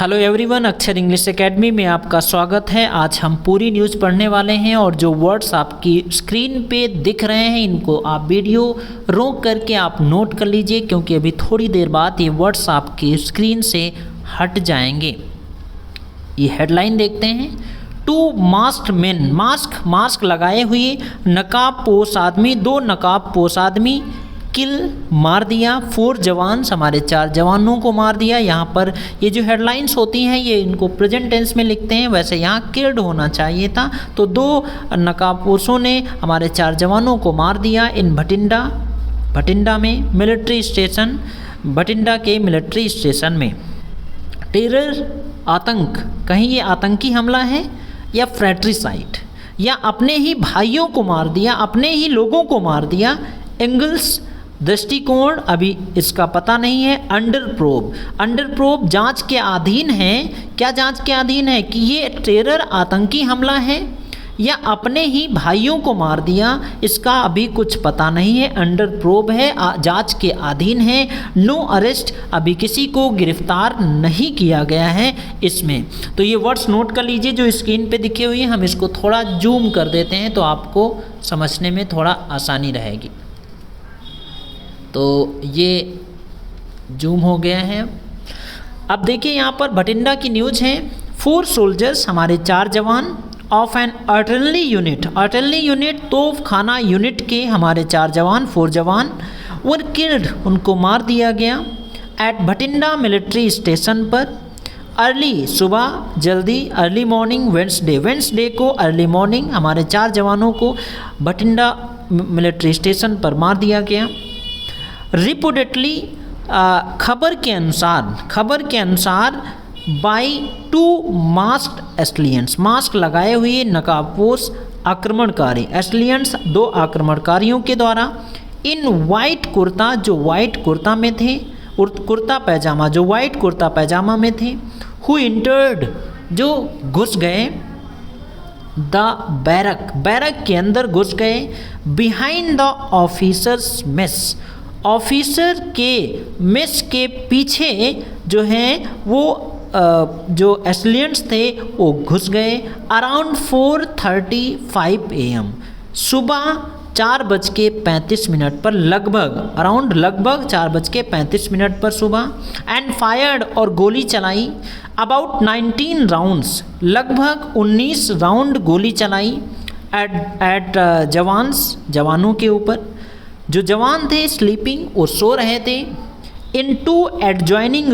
Hello everyone, अक्षर English academy में आपका स्वागत है। आज हम पूरी न्यूज़ पढ़ने वाले हैं और जो वर्ड्स आपकी स्क्रीन पे दिख रहे हैं इनको आप वीडियो रोक करके आप नोट कर लीजिए, क्योंकि अभी थोड़ी देर बाद ये वर्ड्स आपकी स्क्रीन से हट जाएंगे। ये हेडलाइन देखते हैं। 2 मास्क्ड मेन, मास्क लगाए हुए नकाब पोश आदमी, 2 नकाब पोश आदमी किल मार दिया 4 जवान, हमारे 4 जवानों को मार दिया। यहाँ पर ये जो हेडलाइंस होती हैं ये इनको प्रेजेंट टेंस में लिखते हैं, वैसे यहाँ किल्ड होना चाहिए था। तो 2 नकाबपोशों ने हमारे 4 जवानों को मार दिया इन भटिंडा में मिलिट्री स्टेशन, भटिंडा के मिलिट्री स्टेशन में। टेरर, आतंक, कहीं ये आतंकी हमला है या फ्रैट्रिसाइड, या अपने ही भाइयों को मार दिया, अपने ही लोगों को मार दिया। एंगल्स, दृष्टिकोण, अभी इसका पता नहीं है। अंडर प्रोब जांच के अधीन है। क्या जांच के अधीन है कि ये टेरर आतंकी हमला है या अपने ही भाइयों को मार दिया, इसका अभी कुछ पता नहीं है। अंडर प्रोब है, जांच के अधीन है। नो अरेस्ट, अभी किसी को गिरफ्तार नहीं किया गया है इसमें। तो ये वर्ड्स नोट कर लीजिए जो स्क्रीन पे दिखे हुए हैं। हम इसको थोड़ा जूम कर देते हैं तो आपको समझने में थोड़ा आसानी रहेगी। तो ये जूम हो गया है। अब देखिए यहाँ पर भटिंडा की न्यूज़ है। 4 सोल्जर्स, हमारे 4 जवान ऑफ एन आर्टिलरी यूनिट तोप खाना यूनिट के हमारे 4 जवान 4 जवान वर किल्ड, उनको मार दिया गया एट भटिंडा मिलिट्री स्टेशन पर। अर्ली, सुबह, जल्दी, अर्ली मॉर्निंग, वेंसडे को अर्ली मॉर्निंग हमारे 4 जवानों को भटिंडा मिलिट्री स्टेशन पर मार दिया गया। रिपोर्टेडली, खबर के अनुसार बाई 2 मास्क्ड एस्लियंट्स, मास्क लगाए हुए नकाबपोश आक्रमणकारी, एस्लियंट्स 2 आक्रमणकारियों के द्वारा, इन वाइट कुर्ता, जो वाइट कुर्ता में थे, कुर्ता पैजामा, जो वाइट कुर्ता पैजामा में थे। हु इंटर्ड, जो घुस गए, द बैरक के अंदर घुस गए। Behind the officers mess, officer के मेस के पीछे जो हैं वो जो एस्लियंट्स थे वो घुस गए। अराउंड 4:35 AM, सुबह 4:35 पर, लगभग 4:35 पर सुबह। एंड फायर्ड, और गोली चलाई। अबाउट 19 राउंड्स, लगभग 19 राउंड गोली चलाई। एट जवानों के ऊपर। जो जवान थे स्लीपिंग, वो सो रहे थे। इन 2 एडजॉइनिंग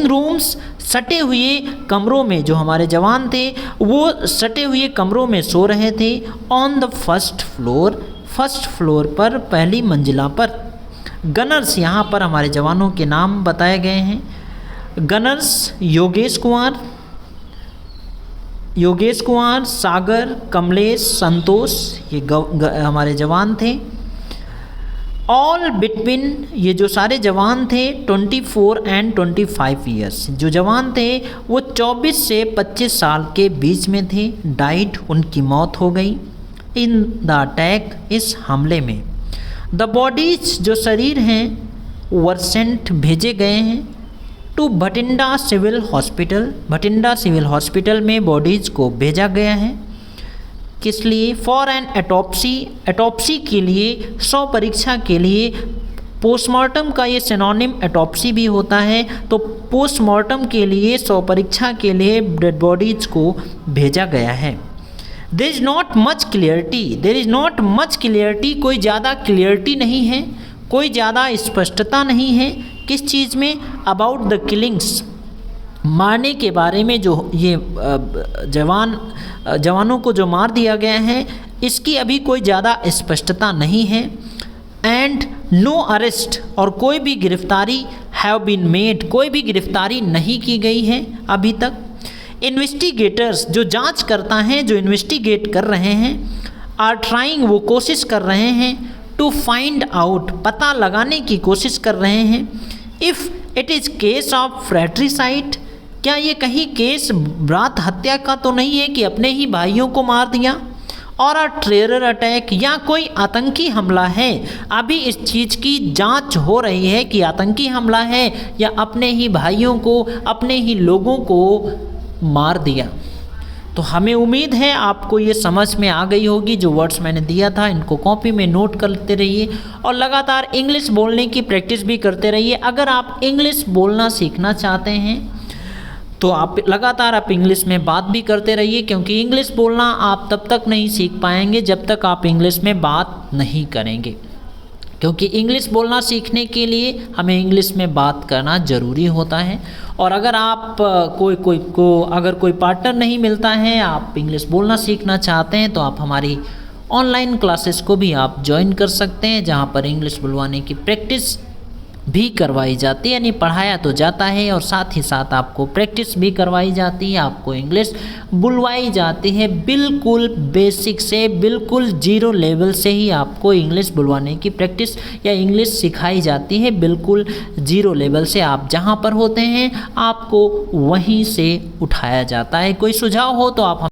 रूम्स, सटे हुए कमरों में जो हमारे जवान थे वो सटे हुए कमरों में सो रहे थे। ऑन द फर्स्ट फ्लोर पर, पहली मंजिला पर। गनर्स, यहाँ पर हमारे जवानों के नाम बताए गए हैं। गनर्स योगेश कुमार, सागर, कमलेश, संतोष, ये हमारे जवान थे। ऑल बिटवीन, ये जो सारे जवान थे 24 and 25 ईयर्स, जो जवान थे वो 24 से 25 साल के बीच में थे। डाइड, उनकी मौत हो गई। इन द अटैक, इस हमले में। द बॉडीज, जो शरीर हैं वर सेंट, भेजे गए हैं। टू भटिंडा सिविल हॉस्पिटल में बॉडीज को भेजा गया है। किस लिए? फॉर एन एटॉप्सी के लिए, शव परीक्षा के लिए। पोस्टमार्टम का ये सिनोनिम एटॉप्सी भी होता है। तो पोस्टमार्टम के लिए, शव परीक्षा के लिए डेड बॉडीज को भेजा गया है। There is not much clarity, कोई ज़्यादा क्लियरिटी नहीं है, कोई ज़्यादा स्पष्टता नहीं है। किस चीज़ में? अबाउट द किलिंग्स, मारने के बारे में। जो ये जवानों को जो मार दिया गया है इसकी अभी कोई ज़्यादा स्पष्टता नहीं है। एंड नो अरेस्ट, और कोई भी गिरफ्तारी हैव बीन मेड, कोई भी गिरफ्तारी नहीं की गई है अभी तक। इन्वेस्टिगेटर्स, जो जांच करता है, जो इन्वेस्टिगेट कर रहे हैं। आर ट्राइंग, वो कोशिश कर रहे हैं। टू फाइंड आउट, पता लगाने की कोशिश कर रहे हैं। If it is case of fratricide, क्या ये कहीं केस भ्रात हत्या का तो नहीं है कि अपने ही भाइयों को मार दिया। और टेरर अटैक या कोई आतंकी हमला है। अभी इस चीज़ की जांच हो रही है कि आतंकी हमला है या अपने ही भाइयों को, अपने ही लोगों को मार दिया। तो हमें उम्मीद है आपको ये समझ में आ गई होगी। जो वर्ड्स मैंने दिया था इनको कॉपी में नोट करते रहिए और लगातार इंग्लिश बोलने की प्रैक्टिस भी करते रहिए। अगर आप इंग्लिश बोलना सीखना चाहते हैं तो आप लगातार इंग्लिश में बात भी करते रहिए, क्योंकि इंग्लिश बोलना आप तब तक नहीं सीख पाएंगे जब तक आप इंग्लिश में बात नहीं करेंगे। क्योंकि इंग्लिश बोलना सीखने के लिए हमें इंग्लिश में बात करना ज़रूरी होता है। और अगर आप अगर कोई पार्टनर नहीं मिलता है, आप इंग्लिश बोलना सीखना चाहते हैं, तो आप हमारी ऑनलाइन क्लासेस को भी आप ज्वाइन कर सकते हैं, जहां पर इंग्लिश बुलवाने की प्रैक्टिस भी करवाई जाती है, यानी पढ़ाया तो जाता है और साथ ही साथ आपको प्रैक्टिस भी करवाई जाती है, आपको इंग्लिश बुलवाई जाती है। बिल्कुल बेसिक से, बिल्कुल जीरो लेवल से ही आपको इंग्लिश बुलवाने की प्रैक्टिस या इंग्लिश सिखाई जाती है। बिल्कुल जीरो लेवल से आप जहां पर होते हैं आपको वहीं से उठाया जाता है। कोई सुझाव हो तो आप